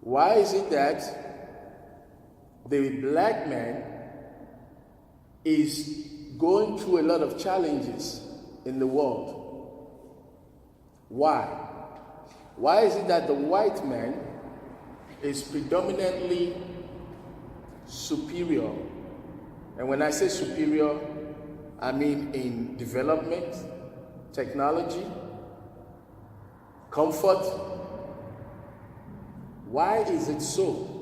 Why is it that the black man is going through a lot of challenges in the world? Why? Why is it that the white man is predominantly superior? And when I say superior, I mean in development, technology, comfort. Why is it so?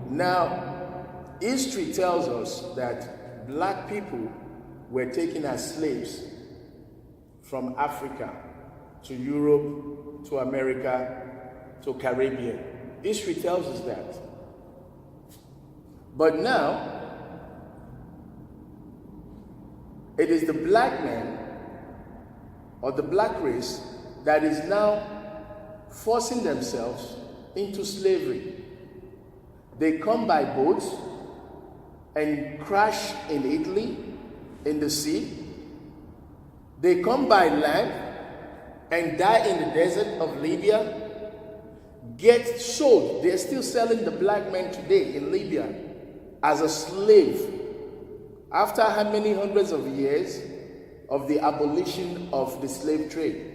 Now, history tells us that black people were taken as slaves from Africa to Europe, to America, to Caribbean. History tells us that. But now, it is the black man or the black race that is now forcing themselves into slavery. They come by boats and crash in Italy, in the sea. They come by land and die in the desert of Libya, get sold. They're still selling the black man today in Libya as a slave. After how many hundreds of years of the abolition of the slave trade?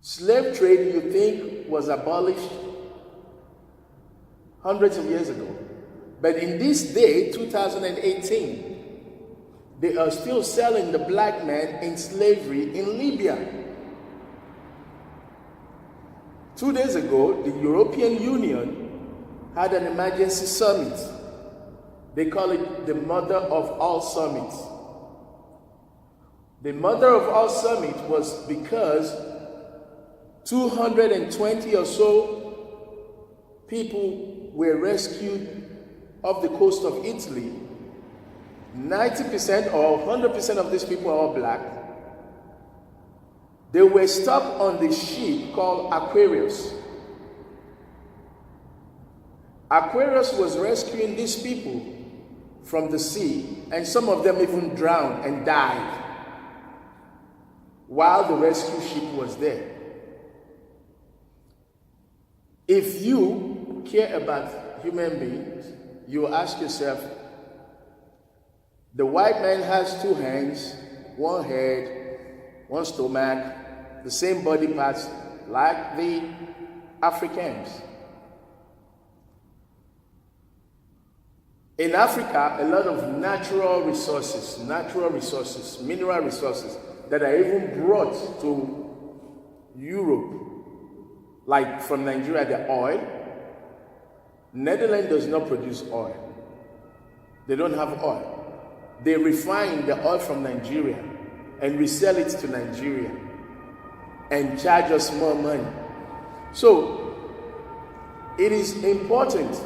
Slave trade, you think, was abolished hundreds of years ago. But in this day, 2018, they are still selling the black man in slavery in Libya. 2 days ago, the European Union had an emergency summit. They call it the mother of all summits. The mother of all summits was because 220 or so people were rescued off the coast of Italy. 90% or 100% of these people are all black. They were stopped on the ship called Aquarius. Aquarius was rescuing these people from the sea, and some of them even drowned and died while the rescue ship was there. If you care about human beings, you ask yourself, the white man has 2 hands, 1 head, 1 stomach, the same body parts like the Africans. In Africa, a lot of natural resources, mineral resources that are even brought to Europe, like from Nigeria, the oil. Netherlands does not produce oil. They don't have oil. They refine the oil from Nigeria and resell it to Nigeria and charge us more money. So, it is important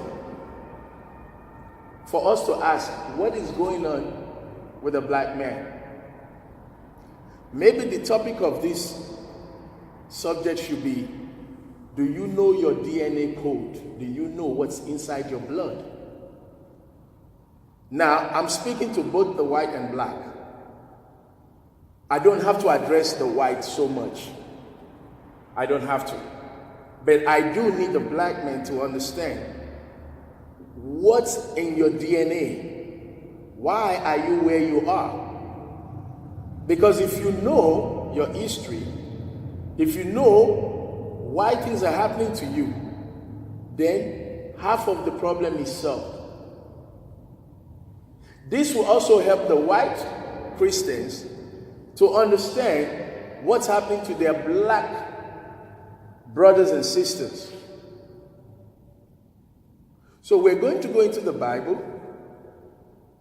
for us to ask, what is going on with the black man? Maybe the topic of this subject should be, do you know your DNA code? Do you know what's inside your blood? Now, I'm speaking to both the white and black. I don't have to address the white so much. I don't have to. But I do need the black man to understand what's in your DNA. Why are you where you are? Because if you know your history, if you know why things are happening to you, then half of the problem is solved. This will also help the white Christians to understand what's happening to their black brothers and sisters. So we're going to go into the Bible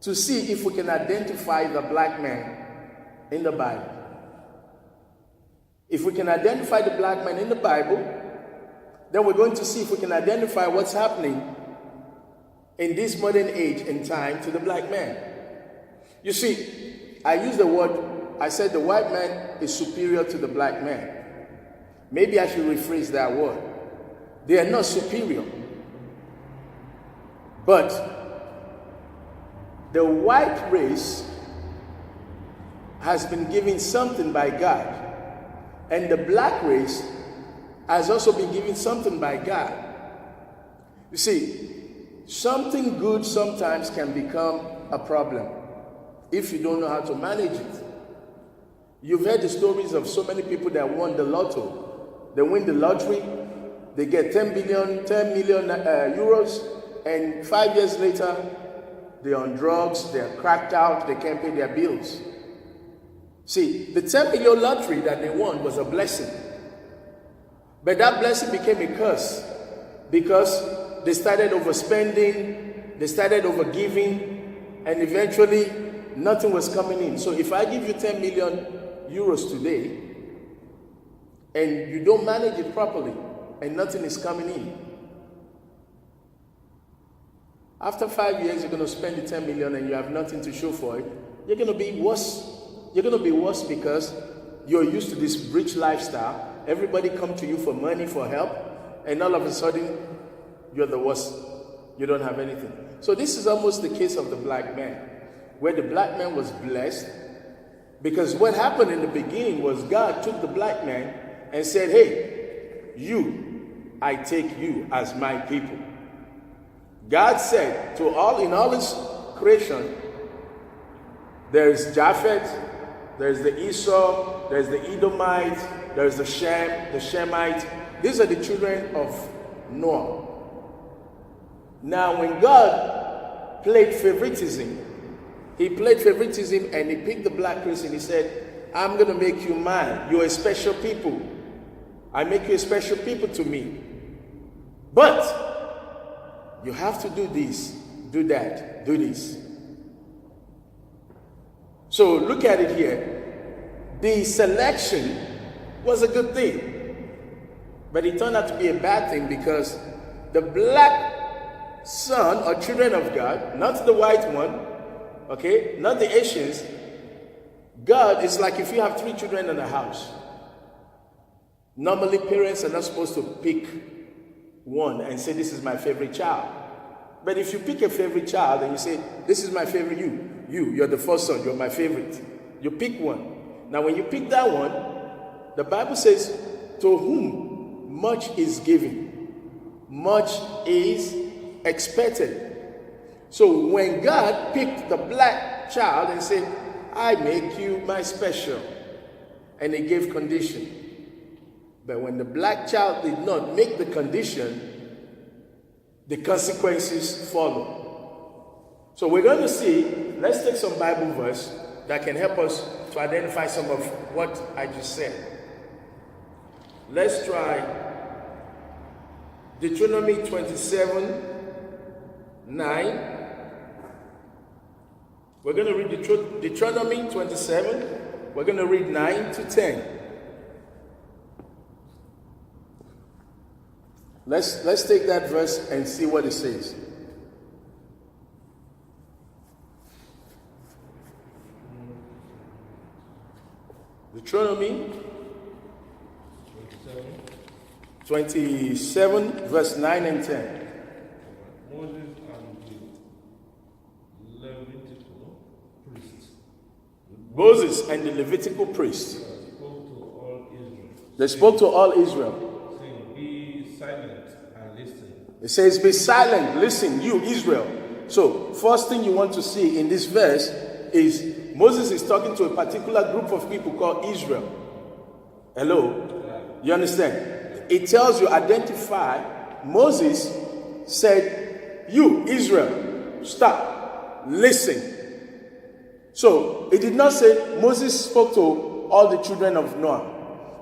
to see if we can identify the black man in the Bible. If we can identify the black man in the Bible, then we're going to see if we can identify what's happening in this modern age and time to the black man. You see, I said the white man is superior to the black man. Maybe I should rephrase that word. They are not superior. But the white race has been given something by God. And the black race has also been given something by God. You see, something good sometimes can become a problem if you don't know how to manage it. You've heard the stories of so many people that won the lotto. They win the lottery, they get 10 million euros, and 5 years later, they're on drugs, they're cracked out, they can't pay their bills. See, the 10 million lottery that they won was a blessing. But that blessing became a curse because they started overspending, they started overgiving, and eventually nothing was coming in. So if I give you 10 million euros today and you don't manage it properly and nothing is coming in, after 5 years you're going to spend the 10 million and you have nothing to show for it. You're going to be worse. You're going to be worse because you're used to this rich lifestyle. Everybody come to you for money, for help, and all of a sudden you're the worst. You don't have anything. So this is almost the case of the black man, where the black man was blessed, because what happened in the beginning was God took the black man and said, hey, I take you as my people. God said to in all his creation, there's Japheth, there's the Esau, there's the Edomite, there's the Shem, the Shemite. These are the children of Noah. Now when God played favoritism, he played favoritism and he picked the black race and he said, I'm going to make you mine. You're a special people. I make you a special people to me. But you have to do this, do that, do this. So look at it here. The selection was a good thing, but it turned out to be a bad thing because the black son or children of God, not the white one, okay, not the Asians. God is like if you have 3 children in a house. Normally parents are not supposed to pick one and say this is my favorite child. But if you pick a favorite child and you say this is my favorite, you're the first son, you're my favorite. You pick one. Now when you pick that one, the Bible says to whom much is given, much is expected. So when God picked the black child and said, I make you my special, and he gave condition. But when the black child did not make the condition, the consequences follow. So we're going to see, let's take some Bible verse that can help us to identify some of what I just said. Let's try Deuteronomy 27:9. We're going to read Deuteronomy 27. We're going to read 9 to 10. Let's take that verse and see what it says. Deuteronomy 27, verse 9 and 10. Moses and the Levitical priests. They spoke to all Israel. Saying, be silent and listen. It says, be silent, listen, you Israel. So, first thing you want to see in this verse is Moses is talking to a particular group of people called Israel. Hello? You understand? It tells you, identify. Moses said, you Israel, stop, listen. So, it did not say Moses spoke to all the children of Noah.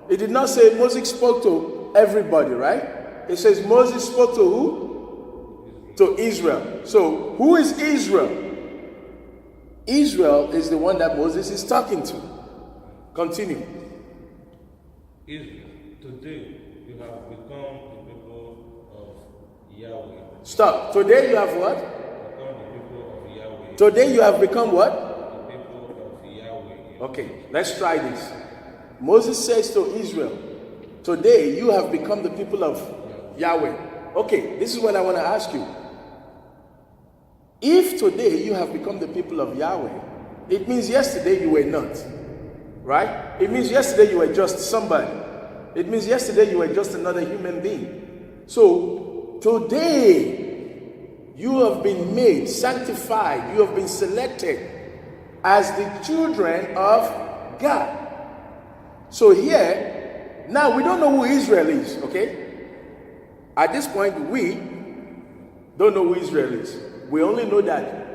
It did not say Moses spoke to everybody, right? It says Moses spoke to who? To Israel. So, who is Israel? Israel is the one that Moses is talking to. Continue. Israel, today you have become the people of Yahweh. Stop. Today you have what? Become the people of Yahweh. Today you have become what? The people of Yahweh. Okay, let's try this. Moses says to Israel, today you have become the people of Yahweh. Okay, this is what I want to ask you. If today you have become the people of Yahweh, it means yesterday you were not. right? It means yesterday you were just somebody. It means yesterday you were just another human being. So today you have been made, sanctified, you have been selected as the children of God. So here, now we don't know who Israel is, okay? At this point, we don't know who Israel is. We only know that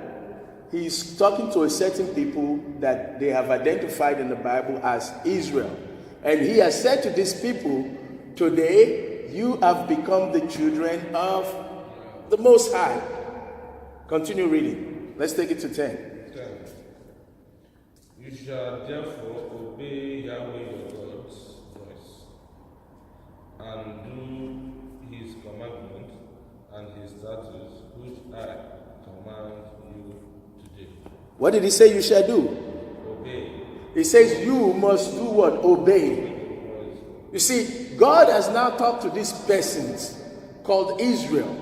he's talking to a certain people that they have identified in the Bible as Israel. And he has said to these people, today you have become the children of the Most High. Continue reading. Let's take it to 10. You shall therefore obey Yahweh your God's voice, and do his commandments and his statutes, which I command you today. What did he say you shall do? Obey. He says you must do what? Obey. You see, God has now talked to these persons called Israel.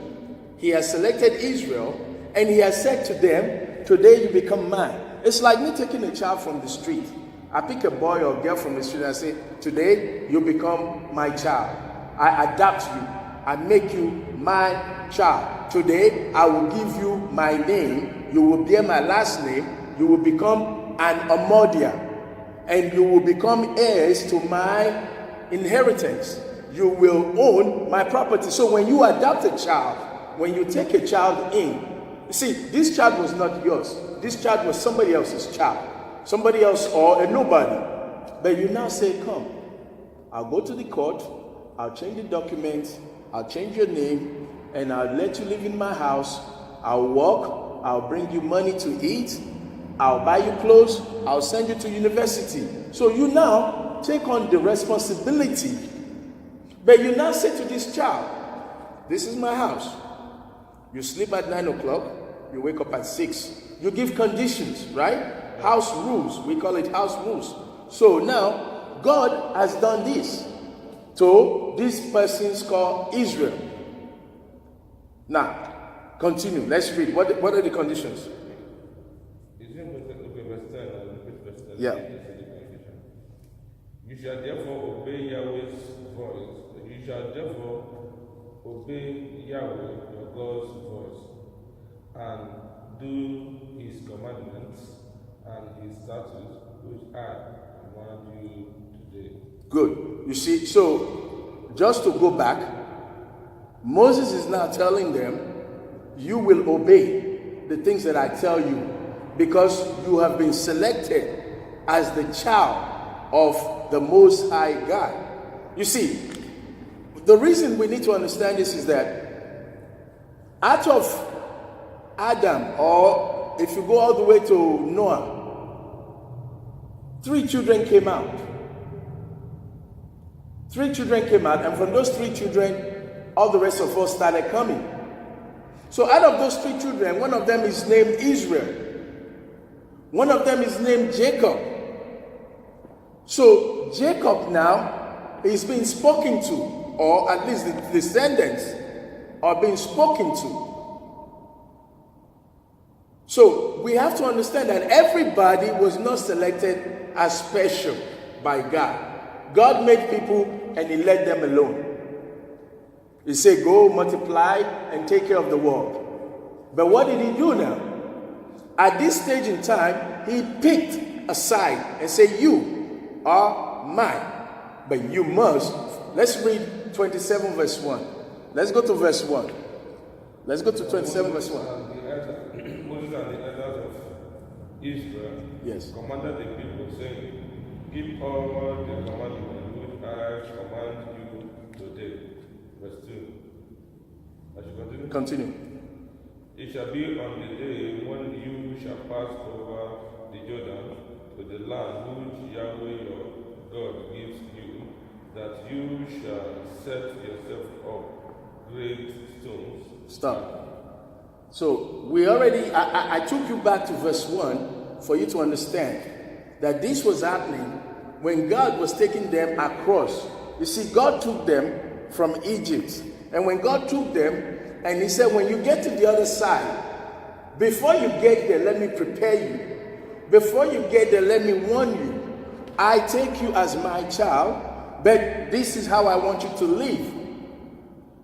He has selected Israel, and he has said to them, today you become mine. It's like me taking a child from the street. I pick a boy or girl from the street and I say, today you become my child. I adopt you. I make you my child. Today I will give you my name. You will bear my last name. You will become an Amodia. And you will become heirs to my inheritance. You will own my property. So when you adopt a child, when you take a child in, you see, this child was not yours. This child was somebody else's child. Somebody else or a nobody. But you now say, come, I'll go to the court, I'll change the documents, I'll change your name, and I'll let you live in my house. I'll work, I'll bring you money to eat, I'll buy you clothes, I'll send you to university. So you now take on the responsibility. But you now say to this child, this is my house. You sleep at 9 o'clock, you wake up at 6. You give conditions, right? House rules. We call it house rules. So now, God has done this to these persons called Israel. Now, continue. Let's read. What are the conditions? Yeah. You shall therefore obey Yahweh's voice. You shall therefore obey Yahweh your God's voice, and do his commandments and his statutes, which I command you today. Good. You see, so just to go back, Moses is now telling them, you will obey the things that I tell you, because you have been selected as the child of the Most High God. You see, the reason we need to understand this is that out of Adam, or if you go all the way to Noah, 3 children came out. 3 children came out, and from those 3 children, all the rest of us started coming. So out of those 3 children, one of them is named Israel. One of them is named Jacob. So Jacob now is being spoken to, or at least the descendants are being spoken to. So we have to understand that everybody was not selected as special by God. God made people and he let them alone. He said, go multiply and take care of the world. But what did he do now? At this stage in time, he picked a side and said, you are mine. But you must. Let's read 27 verse 1. Let's go to verse 1. Let's go to 27 verse 1. Moses and the elders of Israel commanded the people, saying, keep all the commandments which I command you today. Verse 2. I should continue? Continue. It shall be on the day when you shall pass over the Jordan to the land which Yahweh your God gives you, that you shall set yourself up great stones. Stop. So we already, I took you back to verse 1 for you to understand that this was happening when God was taking them across. You see, God took them from Egypt. And when God took them, and he said, when you get to the other side, before you get there, let me prepare you. Before you get there, let me warn you. I take you as my child, but this is how I want you to live.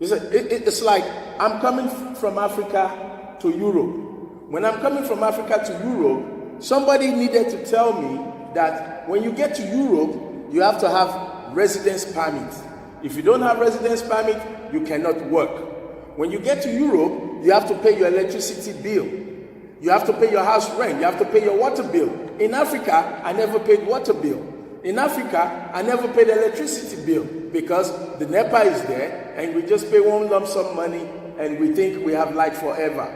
It's like I'm coming from Africa to Europe. When I'm coming from Africa to Europe, somebody needed to tell me that when you get to Europe, you have to have residence permit. If you don't have residence permit, you cannot work. When you get to Europe, you have to pay your electricity bill. You have to pay your house rent. You have to pay your water bill. In Africa, I never paid water bill. In Africa, I never paid electricity bill because the NEPA is there and we just pay one lump sum money and we think we have light forever.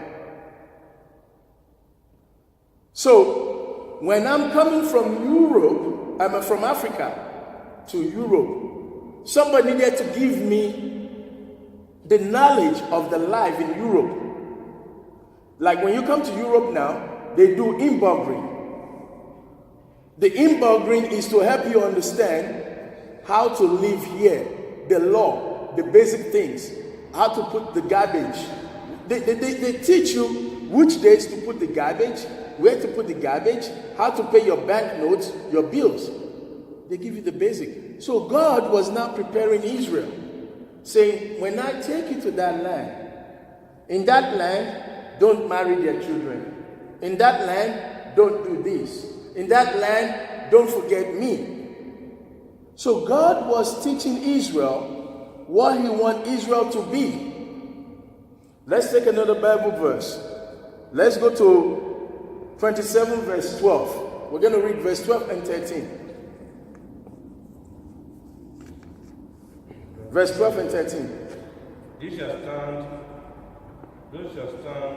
So, when I'm coming from Europe, I'm from Africa to Europe, somebody needed to give me the knowledge of the life in Europe. Like when you come to Europe now, they do inburgering. The inburgering is to help you understand how to live here, the law, the basic things, how to put the garbage. They teach you which days to put the garbage, where to put the garbage, how to pay your banknotes, your bills. They give you the basic. So God was now preparing Israel, saying, when I take you to that land, in that land, don't marry their children. In that land, don't do this. In that land, don't forget me. So God was teaching Israel what he wants Israel to be. Let's take another Bible verse. Let's go to 27 verse 12. We're going to read verse 12 and 13. Verse 12 and 13. Those shall stand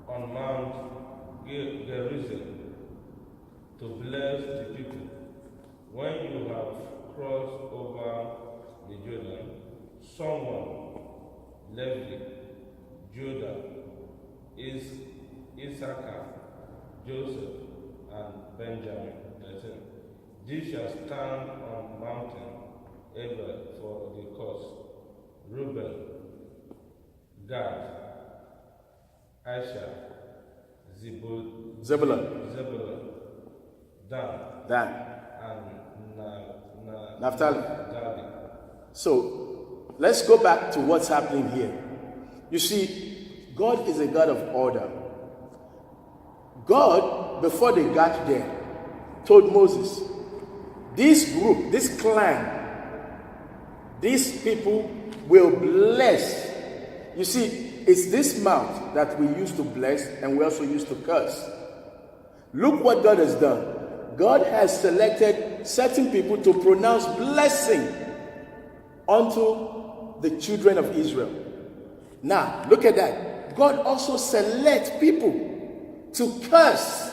on Mount Gerizim to bless the people. When you have crossed over the Jordan, someone, Levi, Judah, Issachar, Joseph, and Benjamin, 13. These shall stand on mountain Ebal for the coast. Reuben, Gad, Asher, Zebulun, Dan, and Naphtali. So, let's go back to what's happening here. You see, God is a God of order. God, before they got there, told Moses, this group, this clan, these people will bless. You see, it's this mouth that we used to bless and we also used to curse. Look what God has done. God has selected certain people to pronounce blessing unto the children of Israel. Now, look at that. God also selects people to curse